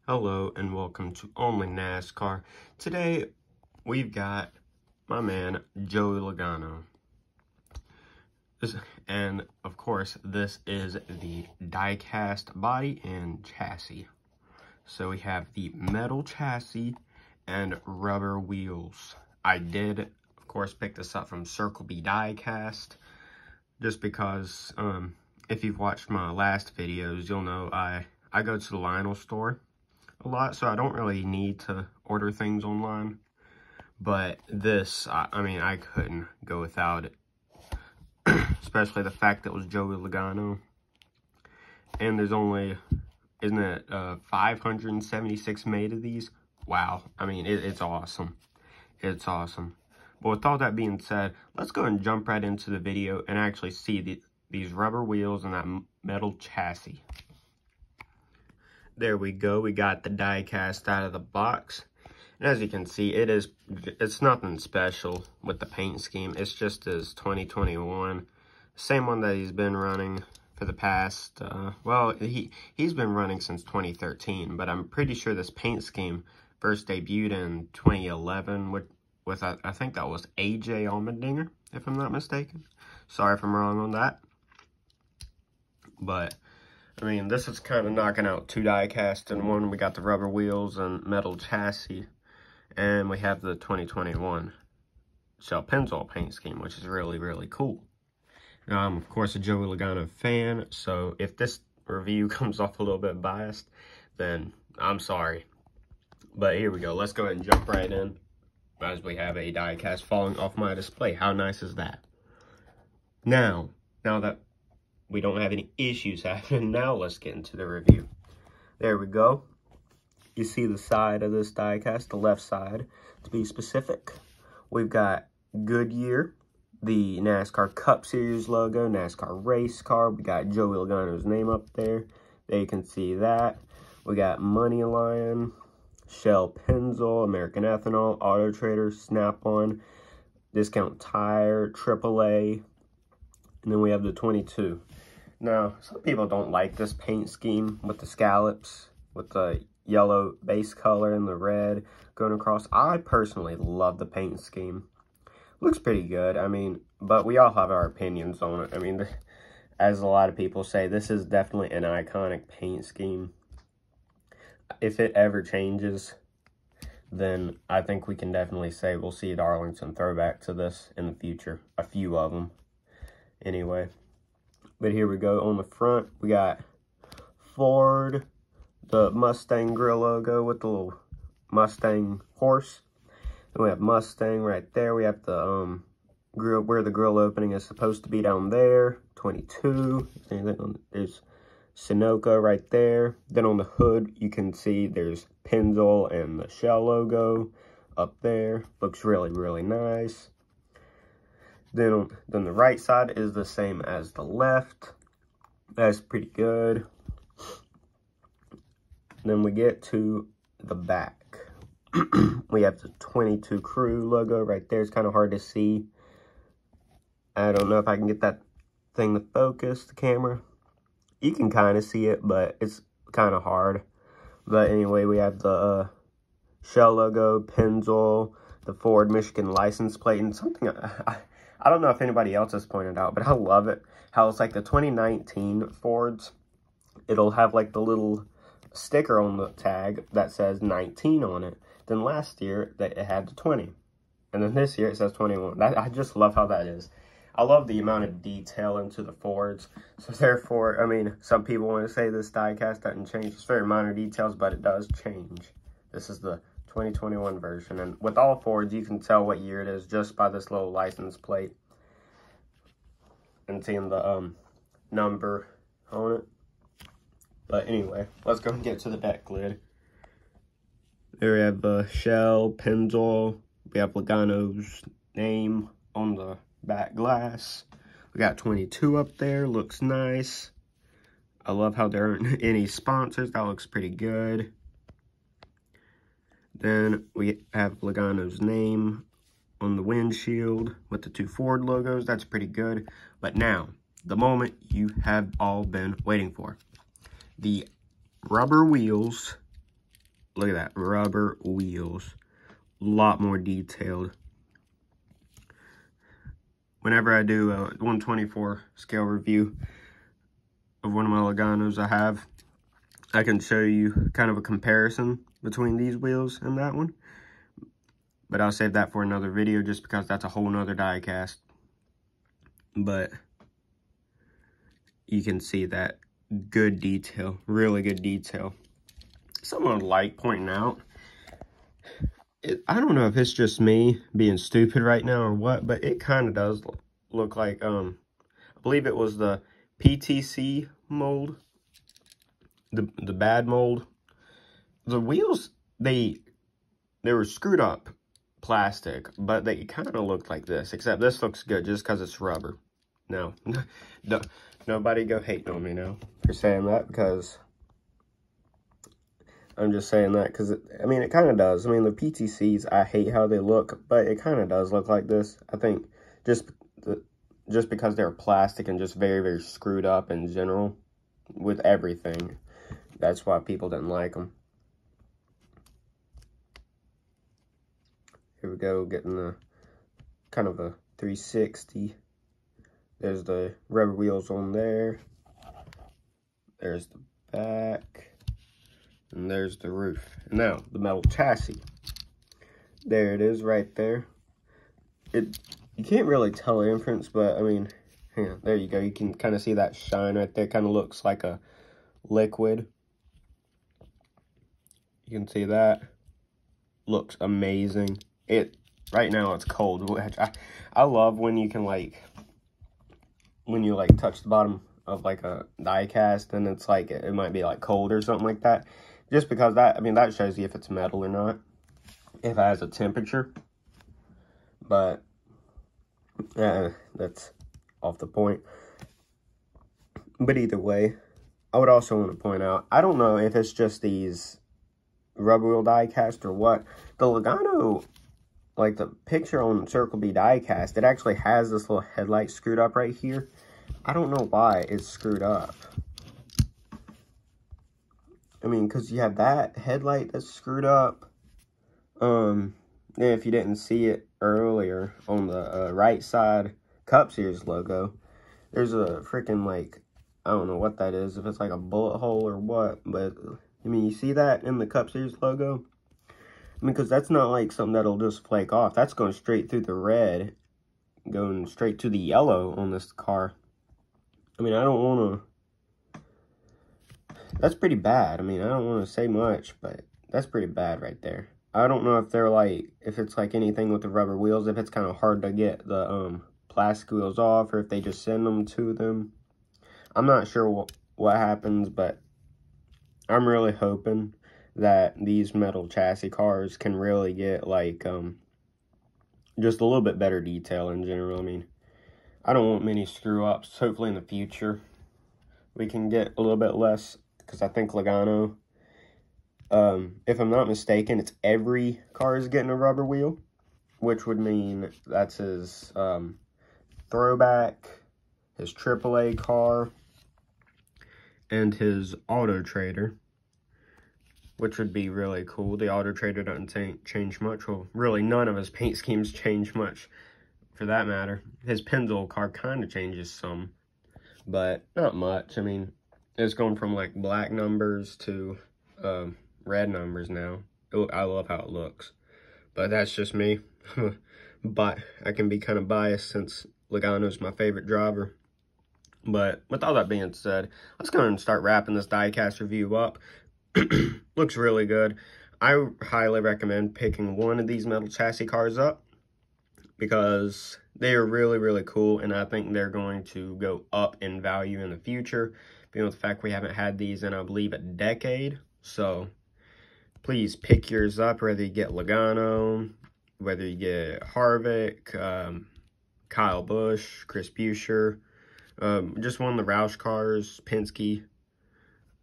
Hello and welcome to Only NASCAR. Today we've got my man Joey Logano. And of course this is the die-cast body and chassis. So we have the metal chassis and rubber wheels. I did of course pick this up from Circle B Diecast just because if you've watched my last videos you'll know I go to the Lionel store a lot, so I don't really need to order things online. But this, I mean, I couldn't go without it. Especially the fact that it was Joey Logano. And there's only, isn't it, 576 made of these? Wow. I mean, it's awesome. It's awesome. But with all that being said, let's go and jump right into the video and actually see these rubber wheels and that metal chassis. There we go, we got the die cast out of the box. And as you can see, it's nothing special with the paint scheme. It's just his 2021. Same one that he's been running for the past, well, he's been running since 2013, but I'm pretty sure this paint scheme first debuted in 2011 with I think that was AJ Allmendinger, if I'm not mistaken. Sorry if I'm wrong on that. But I mean, this is kind of knocking out two die-cast in one. We got the rubber wheels and metal chassis. And we have the 2021 Shell Pennzoil paint scheme, which is really, really cool. I'm, of course, a Joey Logano fan, so if this review comes off a little bit biased, then I'm sorry. But here we go. Let's go ahead and jump right in as we have a die-cast falling off my display. How nice is that? Now that we don't have any issues happening, now let's get into the review. There we go. You see the side of this die-cast, the left side, to be specific. We've got Goodyear, the NASCAR Cup Series logo, NASCAR race car. We got Joey Logano's name up there. There you can see that. We got Money Lion, Shell Pennzoil, American Ethanol, Auto Trader, Snap-on, Discount Tire, AAA, and then we have the 22. Now, some people don't like this paint scheme with the scallops, with the yellow base color and the red going across. I personally love the paint scheme. Looks pretty good, I mean, but we all have our opinions on it. I mean, as a lot of people say, this is definitely an iconic paint scheme. If it ever changes, then I think we can definitely say we'll see a Darlington throwback to this in the future. A few of them, anyway. But here we go. On the front, we got Ford, the Mustang grill logo with the little Mustang horse. Then we have Mustang right there. We have the grill, where the grill opening is supposed to be down there. 22. There's Sunoco right there. Then on the hood, you can see there's Pennzoil and the Shell logo up there. Looks really, really nice. Then the right side is the same as the left. That's pretty good. Then we get to the back. We have the 22 Crew logo right there. It's kind of hard to see. I don't know if I can get that thing to focus, the camera. You can kind of see it, but it's kind of hard. But anyway, we have the Shell logo, Pennzoil, the Ford Michigan license plate, and something I don't know if anybody else has pointed out, but I love it. How it's like the 2019 Fords. It'll have like the little sticker on the tag that says 19 on it. Then last year, it had the 20. And then this year, it says 21. I just love how that is. I love the amount of detail into the Fords. So therefore, I mean, some people want to say this die-cast doesn't change. It's very minor details, but it does change. This is the 2021 version, and with all Fords you can tell what year it is just by this little license plate and seeing the number on it. But anyway, let's go and get to the deck lid. There we have Shell Pennzoil. We have Logano's name on the back glass. We got 22 up there, looks nice. I love how there aren't any sponsors. That looks pretty good. Then we have Logano's name on the windshield with the two Ford logos. That's pretty good. But now, the moment you have all been waiting for. The rubber wheels Look at that, rubber wheels. A lot more detailed. Whenever I do a 1/24 scale review of one of my Loganos I can show you kind of a comparison between these wheels and that one. But I'll save that for another video just because that's a whole nother diecast. But you can see that good detail, really good detail. Something I'd like pointing out, I don't know if it's just me being stupid right now or what, but it kind of does look like, I believe it was the PTC mold, the bad mold. The wheels, they were screwed up plastic, but they kind of looked like this, except this looks good just because it's rubber. No, nobody go hating on me now for saying that, because I'm just saying that because, I mean, it kind of does. I mean, the PTCs, I hate how they look, but it kind of does look like this. I think just because they're plastic and just very, very screwed up in general with everything, that's why people didn't like them. Here we go, getting the kind of a 360. There's the rubber wheels on there. There's the back. And there's the roof. And now, the metal chassis. There it is right there. You can't really tell the difference, but I mean, yeah, there you go. You can kind of see that shine right there. Kind of looks like a liquid. You can see that. Looks amazing. Right now it's cold. I love when you can touch the bottom of like a die cast and it's like it might be like cold or something like that. Just because that shows you if it's metal or not, if it has a temperature. But that's off the point. But either way, I would also want to point out, I don't know if it's just these rubber wheel die cast or what. The Logano, like the picture on Circle B diecast, it actually has this little headlight screwed up right here. I don't know why it's screwed up. I mean, because you have that headlight that's screwed up. If you didn't see it earlier, on the right side Cup Series logo, there's a freaking, like, I don't know what that is, if it's like a bullet hole or what, but, I mean, you see that in the Cup Series logo? I mean, because that's not like something that'll just flake off. That's going straight through the red, going straight to the yellow on this car. I mean, I don't want to... That's pretty bad. I mean, I don't want to say much, but that's pretty bad right there. I don't know if they're like, if it's like anything with the rubber wheels, if it's kind of hard to get the plastic wheels off, or if they just send them to them. I'm not sure what happens, but I'm really hoping that these metal chassis cars can really get like just a little bit better detail in general. I mean, I don't want many screw ups. Hopefully in the future we can get a little bit less, because I think Logano, if I'm not mistaken, it's every car is getting a rubber wheel, which would mean that's his throwback, his AAA car, and his Auto Trader, which would be really cool. The Auto Trader doesn't change much. Well, really none of his paint schemes change much, for that matter. His Pennzoil car kind of changes some, but not much. I mean, it's going from like black numbers to red numbers now. I love how it looks, but that's just me. But I can be kind of biased since Logano's my favorite driver. But with all that being said, let's go ahead and start wrapping this diecast review up. Looks really good. I highly recommend picking one of these metal chassis cars up, because they are really, really cool, and I think they're going to go up in value in the future, being with the fact we haven't had these in, I believe, a decade. So please pick yours up, whether you get Logano, whether you get Harvick, Kyle Busch, Chris Buescher, just one of the Roush cars, Penske,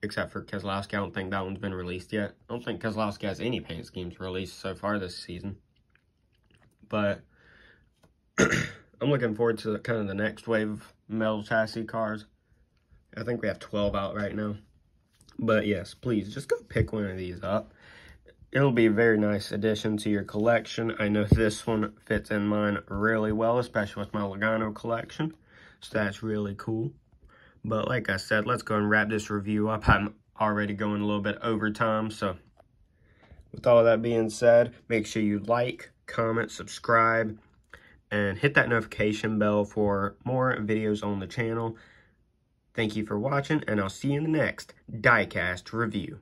except for Keselowski. I don't think that one's been released yet. I don't think Keselowski has any paint schemes released so far this season. But I'm looking forward to kind of the next wave of metal chassis cars. I think we have 12 out right now. But yes, please, just go pick one of these up. it'll be a very nice addition to your collection. I know this one fits in mine really well, especially with my Logano collection. So that's really cool. But like I said, let's go and wrap this review up. I'm already going a little bit over time, so with all that being said, make sure you like, comment, subscribe, and hit that notification bell for more videos on the channel. Thank you for watching, and I'll see you in the next Diecast review.